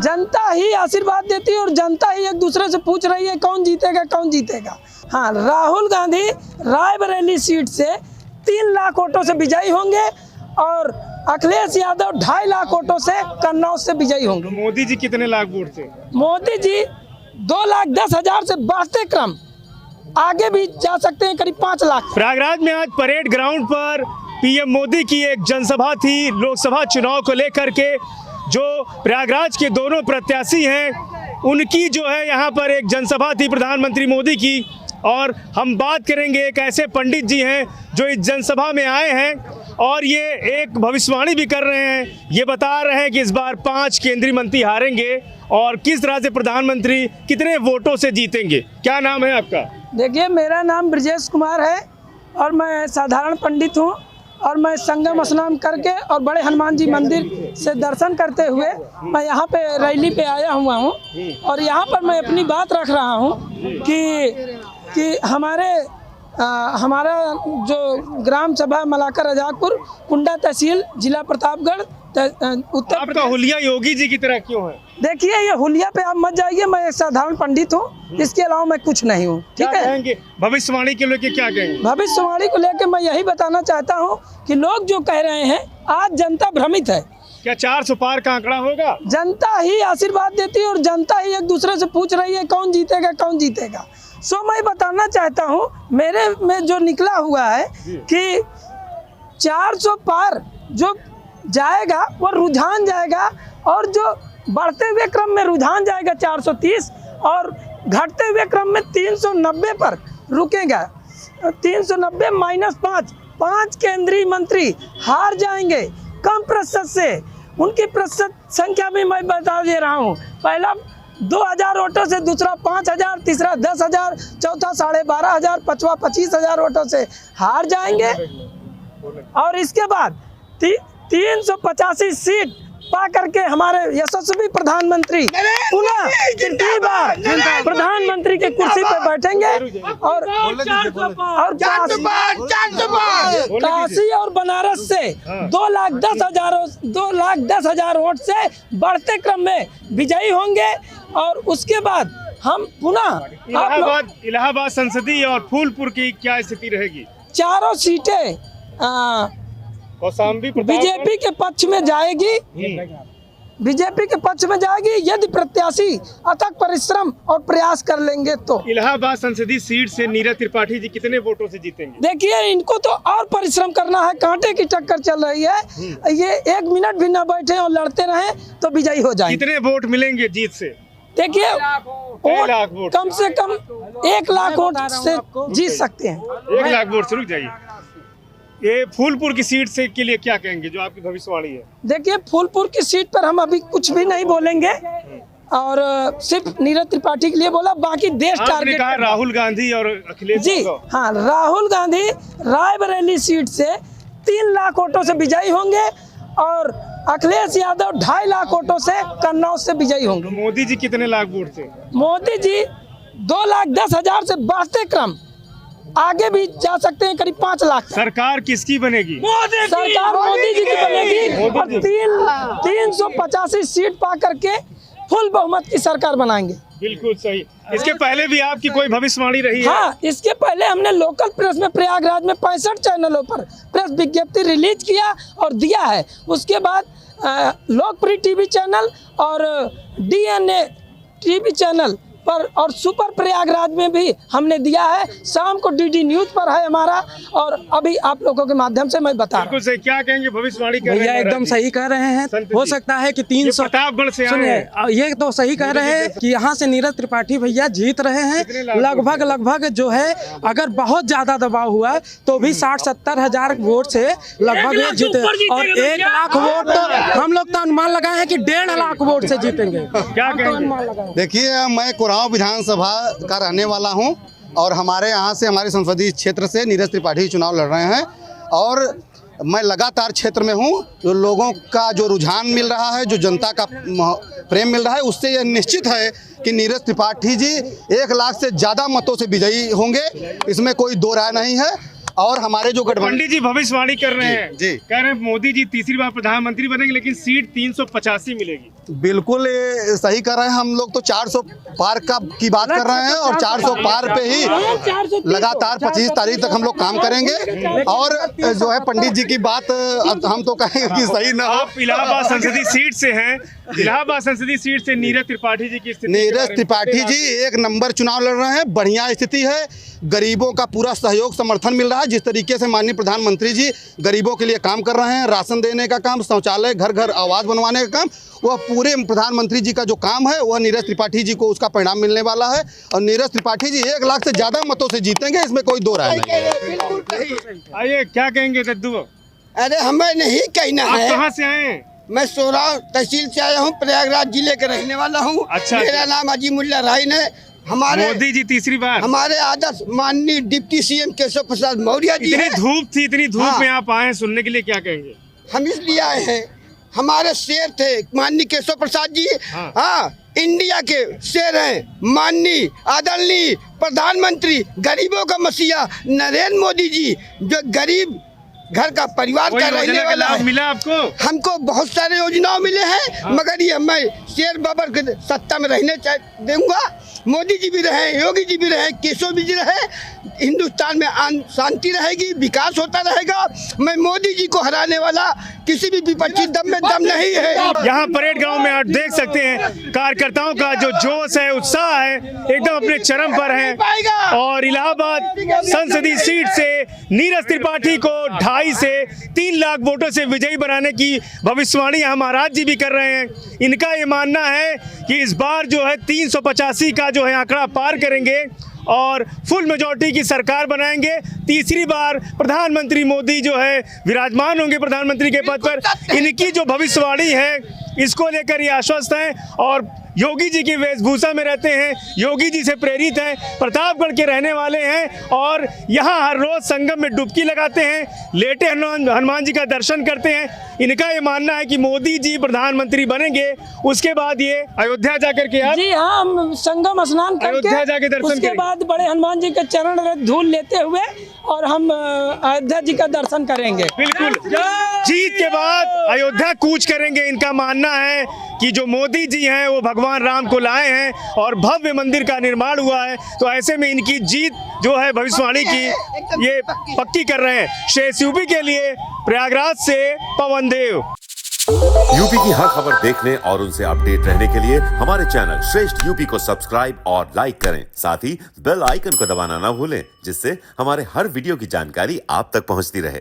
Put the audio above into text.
जनता ही आशीर्वाद देती है और जनता ही एक दूसरे से पूछ रही है कौन जीतेगा कौन जीतेगा। हाँ, राहुल गांधी रायबरेली सीट से 3 लाख वोटों से विजयी होंगे और अखिलेश यादव 2.5 लाख वोटों से कन्नौज से विजयी होंगे। मोदी जी कितने लाख वोट से? मोदी जी 2,10,000 से बढ़ते क्रम आगे भी जा सकते हैं, करीब 5 लाख। प्रयागराज में आज परेड ग्राउंड पर पीएम मोदी की एक जनसभा थी लोकसभा चुनाव को लेकर के। जो प्रयागराज के दोनों प्रत्याशी हैं उनकी जो है यहाँ पर एक जनसभा थी प्रधानमंत्री मोदी की, और हम बात करेंगे एक ऐसे पंडित जी हैं जो इस जनसभा में आए हैं और ये एक भविष्यवाणी भी कर रहे हैं। ये बता रहे हैं कि इस बार 5 केंद्रीय मंत्री हारेंगे और किस तरह से प्रधानमंत्री कितने वोटों से जीतेंगे। क्या नाम है आपका? देखिए, मेरा नाम ब्रजेश कुमार है और मैं साधारण पंडित हूँ और मैं संगम स्नान करके और बड़े हनुमान जी मंदिर से दर्शन करते हुए मैं यहाँ पे रैली पे आया हुआ हूँ और यहाँ पर मैं अपनी बात रख रहा हूँ कि हमारा जो ग्राम सभा मलाकर रजाकपुर कुंडा तहसील जिला प्रतापगढ़ उत्तर प्रदेश। हुलिया योगी जी की तरह क्यों है? देखिए, ये हुलिया पे आप मत जाइए, मैं एक साधारण पंडित हूँ, इसके अलावा मैं कुछ नहीं हूँ। ठीक है, भविष्यवाणी के लेके क्या कहेंगे? भविष्यवाणी को लेकर मैं यही बताना चाहता हूँ कि लोग जो कह रहे हैं आज जनता भ्रमित है। क्या 400 पार का आंकड़ा होगा? जनता ही आशीर्वाद देती है और जनता ही एक दूसरे से पूछ रही है कौन जीतेगा कौन जीतेगा। सो मैं बताना चाहता हूँ, मेरे में जो निकला हुआ है कि 400 पार जो जाएगा वो रुझान जाएगा और जो बढ़ते हुए क्रम में रुझान जाएगा 430 और घटते हुए क्रम में 390 पर रुकेगा। 390 माइनस 5 केंद्रीय मंत्री हार जाएंगे कम प्रतिशत से। उनकी प्रतिशत संख्या भी मैं बता दे रहा हूँ। पहला 2,000 वोटों से, दूसरा 5,000, तीसरा 10,000, चौथा 12,500, पांचवा 25,000 वोटों से हार जाएंगे और इसके बाद 385 सीट पा करके हमारे यशस्वी प्रधानमंत्री पुनः तृतीय बार प्रधानमंत्री के कुर्सी पर बैठेंगे और काशी और बनारस से 2,10,000 वोट से बढ़ते क्रम में विजयी होंगे और उसके बाद हम पुनः इलाहाबाद संसदीय और फूलपुर की क्या स्थिति रहेगी? चारों सीटें बीजेपी के पक्ष में जाएगी। बीजेपी के पक्ष में जाएगी यदि प्रत्याशी अथक परिश्रम और प्रयास कर लेंगे तो। इलाहाबाद संसदीय सीट से नीरज त्रिपाठी जी कितने वोटों से जीतेंगे? देखिए, इनको तो और परिश्रम करना है, कांटे की टक्कर चल रही है। ये 1 मिनट भी न बैठे और लड़ते रहे तो विजयी हो जाएंगे। कितने वोट मिलेंगे जीत से? देखिए, कम से कम 1 लाख वोट से जीत सकते हैं। 1 लाख वोट से रुक जाइए। ये फूलपुर की सीट से के लिए क्या कहेंगे जो आपकी भविष्यवाणी है? देखिए, फूलपुर की सीट पर हम अभी कुछ भी नहीं बोलेंगे और सिर्फ नीरज त्रिपाठी के लिए बोला, बाकी देश टारगेट कहा राहुल गांधी और अखिलेश जी। हाँ, राहुल गांधी रायबरेली सीट से 3 लाख वोटों से विजयी होंगे और अखिलेश यादव 2.5 लाख वोटों से कन्नौज से विजयी होंगे। मोदी जी कितने लाख वोट से? मोदी जी 2,10,000 से बढ़ते क्रम आगे भी जा सकते हैं, करीब 5 लाख। सरकार किसकी बनेगी? सरकार मोदी जी की बनेगी और 385 सीट पा करके फुल बहुमत की सरकार बनाएंगे। बिल्कुल सही। इसके पहले भी आपकी कोई भविष्यवाणी रही है? हाँ, इसके पहले हमने लोकल प्रेस में प्रयागराज में 65 चैनलों पर प्रेस विज्ञप्ति रिलीज किया और दिया है। उसके बाद लोकप्रिय टीवी चैनल और DNA टीवी चैनल पर और सुपर प्रयागराज में भी हमने दिया है। शाम को DD न्यूज पर है हमारा और अभी आप लोगों के माध्यम से मैं बता रहा हूँ। क्या कहेंगे भविष्यवाणी? भैया एकदम सही कह रहे हैं। हो सकता है कि 300 प्रतापगढ़ से सुनिए, ये तो सही कह रहे हैं कि यहाँ से नीरज त्रिपाठी भैया जीत रहे हैं। लगभग जो है, अगर बहुत ज्यादा दबाव हुआ तो भी 60-70 हजार वोट से लगभग जीते और 1 लाख वोट तो हम लोग तो अनुमान लगाए हैं कि 1.5 लाख वोट से जीतेंगे। क्या कहेंगे? देखिए, मैं कुराव विधानसभा का रहने वाला हूं और हमारे यहाँ से, हमारे संसदीय क्षेत्र से नीरज त्रिपाठी चुनाव लड़ रहे हैं और मैं लगातार क्षेत्र में हूं। जो लोगों का जो रुझान मिल रहा है, जो जनता का प्रेम मिल रहा है, उससे यह निश्चित है कि नीरज त्रिपाठी जी 1 लाख से ज़्यादा मतों से विजयी होंगे। इसमें कोई दो राय नहीं है और हमारे जो गठबंधन पंडित जी भविष्यवाणी कर रहे हैं, जी। कह रहे हैं मोदी जी तीसरी बार प्रधानमंत्री बनेंगे, लेकिन सीट 385 मिलेगी। बिल्कुल ये सही कर रहे हैं। हम लोग तो 400 पार की बात कर रहे हैं और 400 पार पे ही लगातार 25 तारीख तक हम लोग काम करेंगे। और जो है पंडित जी की बात हम तो कहेंगे कि सही ना हो। आप इलाहाबाद संसदीय सीट से हैं, इलाहाबाद संसदीय सीट से नीरज त्रिपाठी जी की स्थिति, नीरज त्रिपाठी जी एक नंबर चुनाव लड़ रहे हैं, बढ़िया स्थिति है, गरीबों का पूरा सहयोग समर्थन मिल रहा है। जिस तरीके से माननीय प्रधानमंत्री जी गरीबों के लिए काम कर रहे हैं, राशन देने का काम, शौचालय घर घर आवास बनवाने का काम, वह पूरे प्रधानमंत्री जी का जो काम है वह नीरज त्रिपाठी जी को उसका परिणाम मिलने वाला है। और नीरज त्रिपाठी जी 1 लाख से ज़्यादा मतों से जीतेंगे, इसमें कोई दो राय नहीं है। आइए क्या कहेंगे दद्दू? अरे हमें नहीं कहना आप है। कहाँ से आए हैं? मैं सोराव तहसील से आया हूँ, प्रयागराज जिले का रहने वाला हूँ। अच्छा। मेरा नाम अजीमुल्ला राइन है। मोदी जी तीसरी बार, हमारे आदर्श माननीय डिप्टी सीएम केशव प्रसाद मौर्य जी इतनी हैं। धूप थी, इतनी धूप हाँ। में आप आए हैं, सुनने के लिए क्या कहेंगे? हम इसलिए आए हैं, हमारे शेर थे माननीय केशव प्रसाद जी। हाँ। हाँ, इंडिया के शेर हैं माननीय आदरणीय प्रधानमंत्री गरीबों का मसीहा नरेंद्र मोदी जी, जो गरीब घर का परिवार कोई का योजना रहने का वाला लाभ है। मिला आपको? हमको बहुत सारे योजनाओं मिले हैं, मगर ये मैं शेर बाबर के सत्ता में रहने दूंगा। मोदी जी भी रहे, योगी जी भी रहे, केशव जी रहे, हिंदुस्तान में शांति रहेगी, विकास होता रहेगा। मैं मोदी जी को हराने वाला किसी भी विपक्षी दम में दम नहीं है। यहाँ परेड ग्राउंड में आप देख सकते हैं कार्यकर्ताओं का जो जोश है, उत्साह है, एकदम अपने चरम पर है। और इलाहाबाद संसदीय सीट से नीरज त्रिपाठी को 2.5 से 3 लाख वोटों से विजयी बनाने की भविष्यवाणी यहाँ महाराज जी भी कर रहे हैं। इनका ये मानना है कि इस बार जो है 385 का जो है आंकड़ा पार करेंगे और फुल मेजॉरिटी की सरकार बनाएंगे। तीसरी बार प्रधानमंत्री मोदी जो है विराजमान होंगे प्रधानमंत्री के पद पर। इनकी जो भविष्यवाणी है इसको लेकर ये आश्वस्त हैं और योगी जी की वेशभूषा में रहते हैं, योगी जी से प्रेरित हैं, प्रतापगढ़ के रहने वाले हैं और यहाँ हर रोज संगम में डुबकी लगाते हैं, लेटे हनुमान जी का दर्शन करते हैं। इनका ये मानना है कि मोदी जी प्रधानमंत्री बनेंगे, उसके बाद ये अयोध्या जाकर के आप जी हाँ, हम संगम स्नान अयोध्या जाके करके दर्शन उसके करेंगे। बाद बड़े हनुमान जी के चरण रज धूल लेते हुए और हम अयोध्या जी का दर्शन करेंगे। बिल्कुल जीत के बाद अयोध्या कूच करेंगे। इनका मानना है कि जो मोदी जी हैं वो भगवान राम को लाए हैं और भव्य मंदिर का निर्माण हुआ है, तो ऐसे में इनकी जीत जो है भविष्यवाणी की ये पक्की कर रहे हैं। शेष यूपी के लिए प्रयागराज से पवन देव। यूपी की हर खबर देखने और उनसे अपडेट रहने के लिए हमारे चैनल श्रेष्ठ यूपी को सब्सक्राइब और लाइक करें। साथ ही बेल आइकन को दबाना ना भूलें, जिससे हमारे हर वीडियो की जानकारी आप तक पहुंचती रहे।